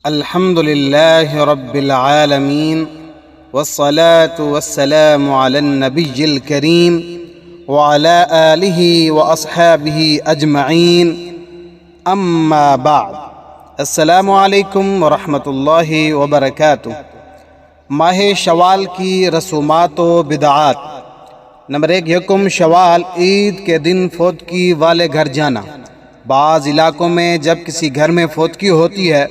الحمد لله رب العالمين والصلاة والسلام على النبي الكريم وعلى آله وأصحابه أجمعين أما بعد السلام علیکم ورحمۃ اللہ وبرکاتہ۔ ماہ شوال کی رسومات و بدعات۔ نمبر 1، یکم شوال عید کے دن فوتگی والے گھر جانا۔ بعض علاقوں میں جب کسی گھر میں فوتگی ہوتی ہے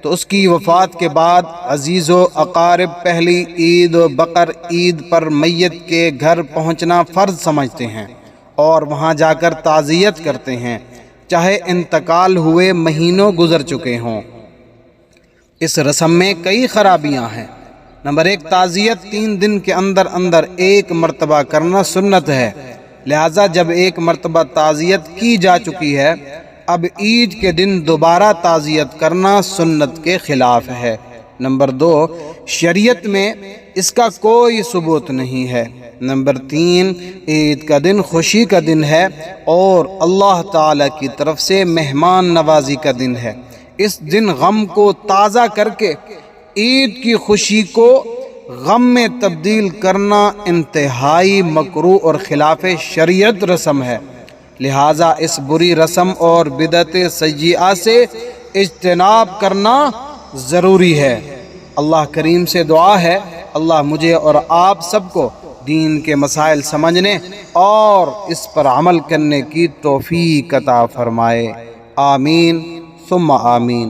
تو اس کی وفات کے بعد عزیز و اقارب پہلی عید و بقر عید پر میت کے گھر پہنچنا فرض سمجھتے ہیں اور وہاں جا کر تعزیت کرتے ہیں، چاہے انتقال ہوئے مہینوں گزر چکے ہوں۔ اس رسم میں کئی خرابیاں ہیں۔ نمبر 1، تعزیت 3 دن کے اندر اندر ایک مرتبہ کرنا سنت ہے، لہٰذا جب ایک مرتبہ تعزیت کی جا چکی ہے اب عید کے دن دوبارہ تعزیت کرنا سنت کے خلاف ہے۔ نمبر 2، شریعت میں اس کا کوئی ثبوت نہیں ہے۔ نمبر 3، عید کا دن خوشی کا دن ہے اور اللہ تعالی کی طرف سے مہمان نوازی کا دن ہے۔ اس دن غم کو تازہ کر کے عید کی خوشی کو غم میں تبدیل کرنا انتہائی مکروہ اور خلاف شریعت رسم ہے، لہٰذا اس بری رسم اور بدعت سیئہ سے اجتناب کرنا ضروری ہے۔ اللہ کریم سے دعا ہے اللہ مجھے اور آپ سب کو دین کے مسائل سمجھنے اور اس پر عمل کرنے کی توفیق عطا فرمائے، آمین ثم آمین۔